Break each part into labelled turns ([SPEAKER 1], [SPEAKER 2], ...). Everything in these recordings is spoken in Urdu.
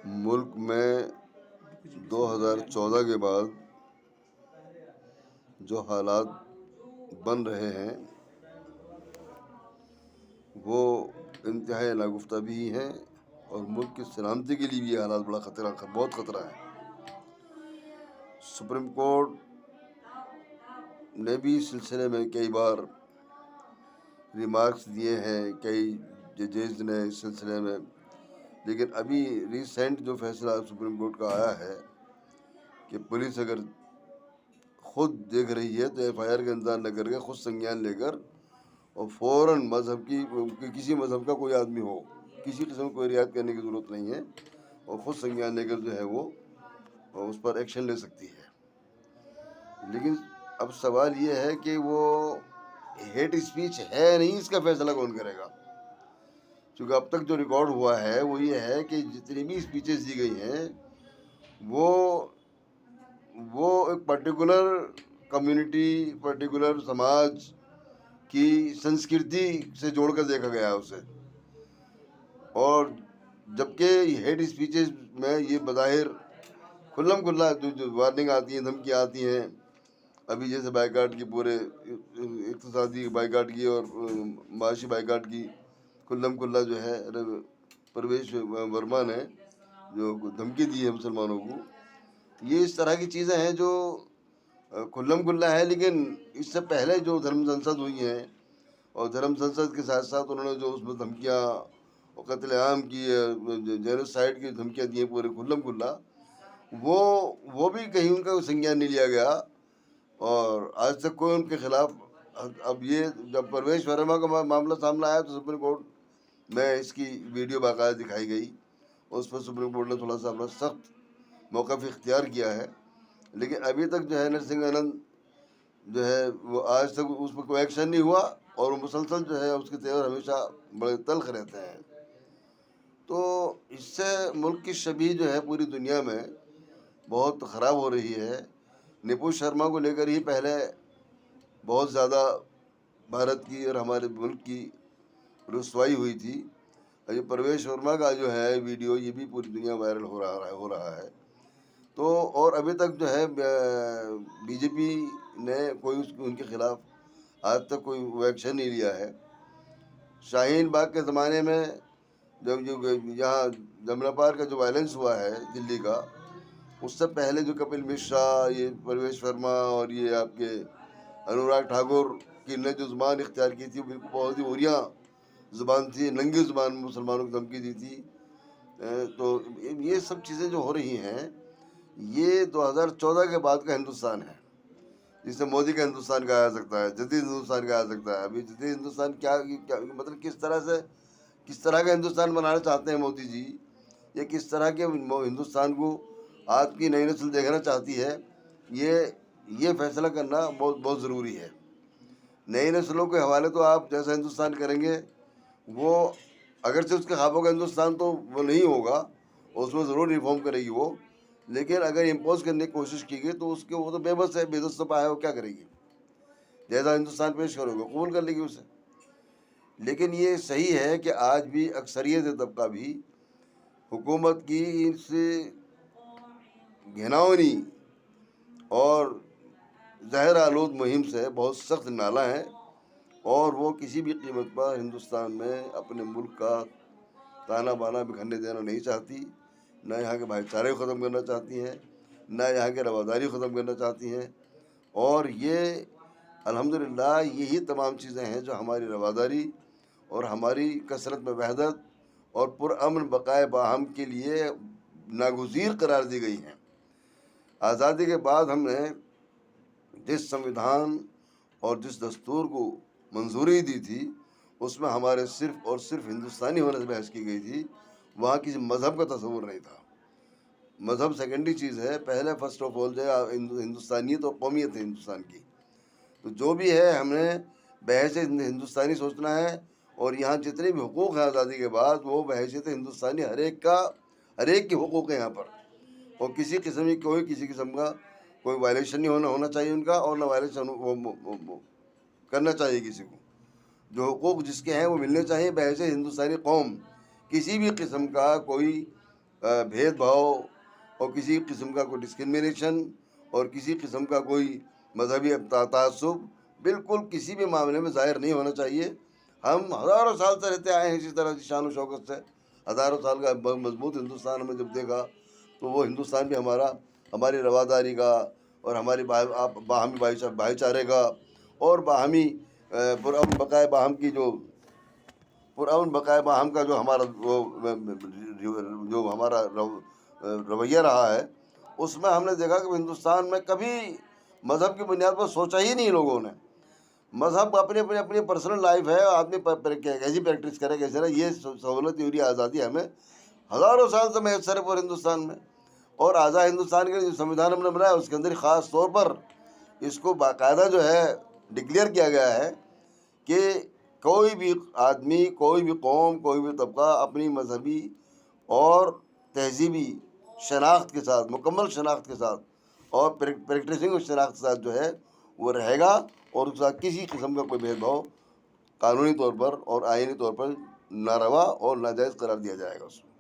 [SPEAKER 1] ملک میں 2014 کے بعد جو حالات بن رہے ہیں وہ انتہائی ناگفتہ بھی ہیں، اور ملک کی سلامتی کے لیے بھی یہ حالات بہت خطرہ ہے۔ سپریم کورٹ نے بھی اس سلسلے میں کئی بار ریمارکس دیے ہیں، کئی ججز نے اس سلسلے میں، لیکن ابھی ریسنٹ جو فیصلہ سپریم کورٹ کا آیا ہے کہ پولیس اگر خود دیکھ رہی ہے تو ایف آئی آر کا انتظار نہ کر کے خود سنجیان لے کر اور فوراً کسی مذہب کا کوئی آدمی ہو، کسی قسم کوئی رعایت کرنے کی ضرورت نہیں ہے، اور خود سنجیان لے کر جو ہے وہ اس پر ایکشن لے سکتی ہے۔ لیکن اب سوال یہ ہے کہ وہ ہیٹ اسپیچ ہے نہیں، اس کا فیصلہ کون کرے گا؟ چونکہ اب تک جو ریکارڈ ہوا ہے وہ یہ ہے کہ جتنی بھی اسپیچز دی گئی ہیں وہ ایک پرٹیکولر کمیونٹی، پرٹیکولر سماج کی سنسکرتی سے جوڑ کر دیکھا گیا ہے اسے، اور جبکہ ہیٹ اسپیچز میں یہ بظاہر کھلم کھلا جو وارننگ آتی ہیں، دھمکیاں آتی ہیں، ابھی جیسے بائیکاٹ کی، پورے اقتصادی بائیکاٹ کی اور معاشی بائیکاٹ کی کھلم کھلا جو ہے پرویش ورما نے جو دھمکی دی ہے مسلمانوں کو، یہ اس طرح کی چیزیں ہیں جو کھلم کھلا ہے۔ لیکن اس سے پہلے جو دھرم سنسد ہوئی ہیں، اور دھرم سنسد کے ساتھ ساتھ انہوں نے جو اس میں دھمکیاں اور قتل عام کی، جینوسائیڈ کی دھمکیاں دی ہیں پورے کھلم کھلا، وہ بھی کہیں ان کا سنجیان نہیں لیا گیا، اور آج تک کوئی ان کے خلاف۔ اب یہ جب پرویش ورما کا معاملہ سامنے آیا تو سپریم کورٹ میں اس کی ویڈیو باقاعدہ دکھائی گئی، اس پر سپریم کورٹ نے تھوڑا سا اپنا سخت موقف اختیار کیا ہے، لیکن ابھی تک جو ہے نرسنگ آنند جو ہے وہ آج تک اس پر کوئی ایکشن نہیں ہوا، اور وہ مسلسل جو ہے اس کے تیور ہمیشہ بڑے تلخ رہتے ہیں۔ تو اس سے ملک کی شبیہ جو ہے پوری دنیا میں بہت خراب ہو رہی ہے۔ نپو شرما کو لے کر ہی پہلے بہت زیادہ بھارت کی اور ہمارے ملک کی رسوائی ہوئی تھی، اور یہ پرویش ورما کا جو ہے ویڈیو یہ بھی پوری دنیا وائرل ہو رہا ہے۔ تو اور ابھی تک جو ہے بی جے پی نے کوئی ان کے خلاف آج تک کوئی ایکشن نہیں لیا ہے۔ شاہین باغ کے زمانے میں جب یہاں جمنا پار کا جو وائلنس ہوا ہے دلی کا، اس سے پہلے جو کپل مشرا، یہ پرویش ورما اور یہ آپ کے انوراگ ٹھاکر کی نے جو زبان اختیار کی تھی، وہ بالکل بہت ہی اوریاں زبان تھی، ننگی زبان مسلمانوں کو دھمکی دی تھی۔ تو یہ سب چیزیں جو ہو رہی ہیں یہ 2014 کے بعد کا ہندوستان ہے، جسے مودی کا ہندوستان کہا جا سکتا ہے، جدید ہندوستان کہا جا سکتا ہے۔ ابھی جدید ہندوستان کیا مطلب کس طرح کا ہندوستان بنانا چاہتے ہیں مودی جی، یا کس طرح کے ہندوستان کو آج کی نئی نسل دیکھنا چاہتی ہے، یہ فیصلہ کرنا بہت بہت ضروری ہے۔ نئی نسلوں کے حوالے تو آپ جیسا ہندوستان کریں گے، وہ اگرچہ اس کے خوابوں کا ہندوستان تو وہ نہیں ہوگا، اس میں ضرور ریفارم کرے گی وہ، لیکن اگر امپوز کرنے کی کوشش کی گئی تو وہ تو بے بس ہے، بے دست پا ہے، وہ کیا کرے گی؟ جیسا ہندوستان پیش کرو گے قبول کر لے گی اسے۔ لیکن یہ صحیح ہے کہ آج بھی اکثریت طبقہ بھی حکومت کی اس گھناؤنی اور زہر آلود مہم سے بہت سخت نالاں ہے، اور وہ کسی بھی قیمت پر ہندوستان میں اپنے ملک کا تانا بانا بکھرنے دینا نہیں چاہتی، نہ یہاں کے بھائی چارے کو ختم کرنا چاہتی ہیں، نہ یہاں کی رواداری ختم کرنا چاہتی ہیں، اور یہ الحمدللہ یہی تمام چیزیں ہیں جو ہماری رواداری اور ہماری کثرت میں وحدت اور پرامن بقائے باہم کے لیے ناگزیر قرار دی گئی ہیں۔ آزادی کے بعد ہم نے جس سنویدھان اور جس دستور کو منظوری دی تھی، اس میں ہمارے صرف اور صرف ہندوستانی ہونے سے بحث کی گئی تھی، وہاں کسی مذہب کا تصور نہیں تھا۔ مذہب سیکنڈری چیز ہے، پہلے فرسٹ آف آل جو ہے ہندوستانیت اور قومیت ہے ہندوستان کی۔ تو جو بھی ہے ہم نے بحیثیت ہندوستانی سوچنا ہے، اور یہاں جتنے بھی حقوق ہیں آزادی کے بعد وہ بحیثیت ہندوستانی ہر ایک کے حقوق ہیں یہاں پر، اور کسی قسم کا کوئی وائلیشن نہیں ہونا چاہیے ان کا، اور نہ وائلیشن کرنا چاہیے کسی کو۔ جو حقوق جس کے ہیں وہ ملنے چاہیے بحیثیت ہندوستانی قوم، کسی بھی قسم کا کوئی بھید بھاؤ اور کسی قسم کا کوئی ڈسکرمنیشن اور کسی قسم کا کوئی مذہبی تعصب بالکل کسی بھی معاملے میں ظاہر نہیں ہونا چاہیے. ہم ہزاروں سال سے رہتے آئے ہیں اسی طرح شان و شوکت سے. ہزاروں سال کا مضبوط ہندوستان ہمیں جب دیکھا تو وہ ہندوستان بھی ہماری رواداری کا اور ہماری باہمی بھائی چارے کا اور باہمی پرامن بقائے باہم کی پرامن بقائے باہم کا جو ہمارا رویہ رہا ہے، اس میں ہم نے دیکھا کہ ہندوستان میں کبھی مذہب کی بنیاد پر سوچا ہی نہیں لوگوں نے. مذہب اپنی پرسنل لائف ہے، آدمی کیسی پریکٹس کرے کیسے نہ. یہ سہولت یوری آزادی ہمیں ہزاروں سال سے میسر ہے پورے ہندوستان میں. اور آزاد ہندوستان کے جو سمویدھان ہم نے بنایا اس کے اندر خاص طور پر اس کو باقاعدہ جو ہے ڈکلیئر کیا گیا ہے کہ کوئی بھی آدمی، کوئی بھی قوم، کوئی بھی طبقہ اپنی مذہبی اور تہذیبی شناخت کے ساتھ، مکمل شناخت کے ساتھ اور پریکٹسنگ شناخت کے ساتھ جو ہے وہ رہے گا، اور اس کے ساتھ کسی قسم کا کوئی بھید بھاؤ قانونی طور پر اور آئینی طور پر ناروا اور ناجائز قرار دیا جائے گا اس میں.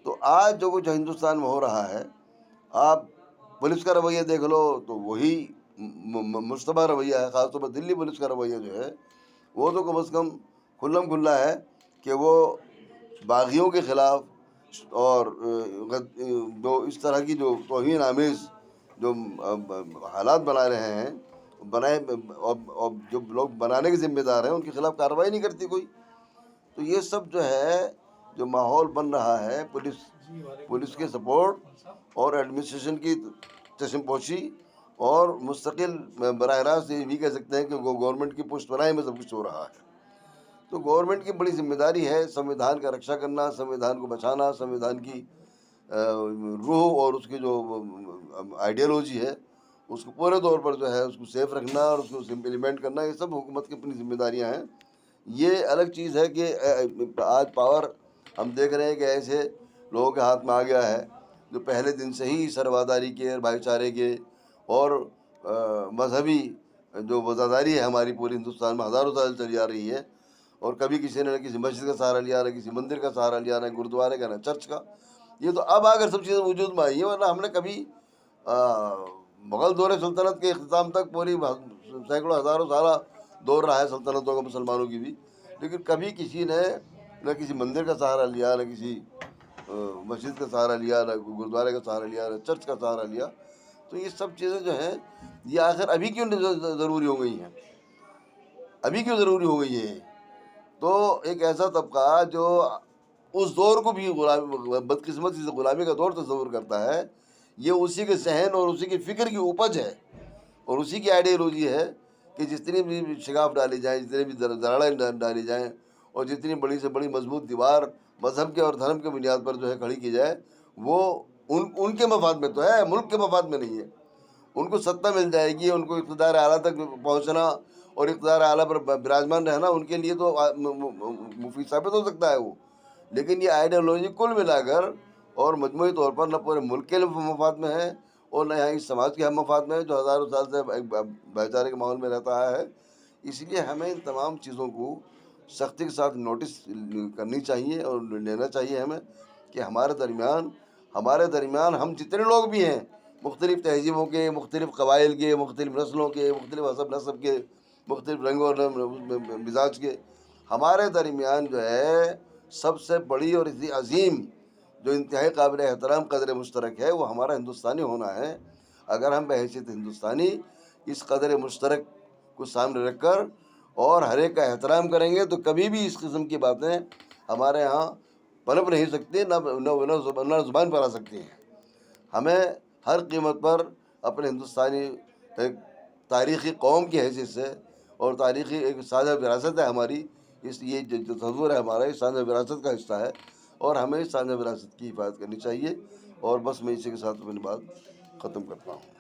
[SPEAKER 1] تو آج جو کچھ ہندوستان میں ہو رہا ہے، آپ پولیس کا رویہ دیکھ لو تو وہی مشتبہ رویہ ہے. خاص طور پر دلی پولیس کا رویہ جو ہے وہ تو کم از کم کھلم کھلا ہے کہ وہ باغیوں کے خلاف اور جو اس طرح کی جو توہین آمیز جو حالات بنا رہے ہیں، اور جو لوگ بنانے کے ذمہ دار ہیں ان کے خلاف کارروائی نہیں کرتی کوئی. تو یہ سب جو ہے جو ماحول بن رہا ہے پولیس کے سپورٹ اور ایڈمنسٹریشن کی چشم پوشی اور مستقل براہ راست یہ بھی کہہ سکتے ہیں کہ وہ گورنمنٹ کی پشت پناہی میں سب کچھ ہو رہا ہے. تو گورنمنٹ کی بڑی ذمہ داری ہے سمویدھان کا رکشا کرنا، سمویدھان کو بچانا، سمویدھان کی روح اور اس کی جو آئیڈیالوجی ہے اس کو پورے طور پر جو ہے اس کو سیف رکھنا اور اس کو امپلیمنٹ کرنا، یہ سب حکومت کی اپنی ذمہ داریاں ہیں. یہ الگ چیز ہے کہ آج پاور ہم دیکھ رہے ہیں کہ ایسے لوگوں کے ہاتھ میں آ گیا ہے جو پہلے دن سے ہی سرواداری کے، بھائی چارے کے اور مذہبی جو وفاداری ہے ہماری پورے ہندوستان میں ہزاروں سال چلی آ رہی ہے. اور کبھی کسی نے نہ کسی مسجد کا سہارا لیا، نہ کسی مندر کا سہارا لیا، نہ گرودوارے کا، نہ چرچ کا. یہ تو اب آ کر سب چیزیں وجود میں آئی ہیں، ورنہ ہم نے کبھی مغل دور سلطنت کے اختتام تک پوری سینکڑوں ہزاروں سالہ دور رہا ہے سلطنتوں کا، مسلمانوں کی بھی، لیکن کبھی کسی نے نہ کسی مندر کا سہارا لیا، نہ کسی مسجد کا سہارا لیا، نہ گرودوارے کا سہارا لیا، نہ چرچ کا سہارا لیا. تو یہ سب چیزیں جو ہیں یہ آخر ابھی کیوں ضروری ہو گئی ہیں؟ ابھی کیوں ضروری ہو گئی ہے؟ تو ایک ایسا طبقہ جو اس دور کو بھی بدقسمتی سے غلامی کا دور تصور کرتا ہے، یہ اسی کے ذہن اور اسی کی فکر کی اپج ہے اور اسی کی آئیڈیالوجی ہے کہ جتنی بھی شگاف ڈالی جائیں، جتنی بھی دراڑیں ڈالی جائیں اور جتنی بڑی سے بڑی مضبوط دیوار مذہب کے اور دھرم کے بنیاد پر جو ہے کھڑی کی جائے، وہ ان کے مفاد میں تو ہے، ملک کے مفاد میں نہیں ہے. ان کو ستہ مل جائے گی، ان کو اقتدار اعلیٰ تک پہنچنا اور اقتدار اعلیٰ پر براجمان رہنا ان کے لیے تو مفید ثابت ہو سکتا ہے وہ. لیکن یہ آئیڈیالوجی کل ملا کر اور مجموعی طور پر نہ پورے ملک کے مفاد میں ہے اور نہ یہاں اس سماج کے ہم مفاد میں ہے جو ہزاروں سال سے ایک بھائی چارے کے ماحول میں رہتا ہے. اس لیے ہمیں ان تمام چیزوں کو سختی کے ساتھ نوٹس کرنی چاہیے اور لینا چاہیے ہمیں کہ ہمارے درمیان ہم جتنے لوگ بھی ہیں، مختلف تہذیبوں کے، مختلف قبائل کے، مختلف نسلوں کے، مختلف حسب نسب کے، مختلف رنگوں اور مزاج کے، ہمارے درمیان جو ہے سب سے بڑی اور عظیم جو انتہائی قابل احترام قدر مشترک ہے وہ ہمارا ہندوستانی ہونا ہے. اگر ہم بحیثیت ہندوستانی اس قدر مشترک کو سامنے رکھ کر اور ہر ایک کا احترام کریں گے تو کبھی بھی اس قسم کی باتیں ہمارے ہاں پنپ نہیں سکتی، نہ زبان پر آ سکتی ہیں. ہمیں ہر قیمت پر اپنے ہندوستانی ایک تاریخی قوم کی حیثیت سے اور تاریخی ایک ساجہ وراثت ہے ہماری، یہ جو تصور ہے ہمارا یہ ساجہ وراثت کا حصہ ہے اور ہمیں اس ساجہ وراثت کی حفاظت کرنی چاہیے. اور بس میں اسی کے ساتھ اپنی بات ختم کرتا ہوں.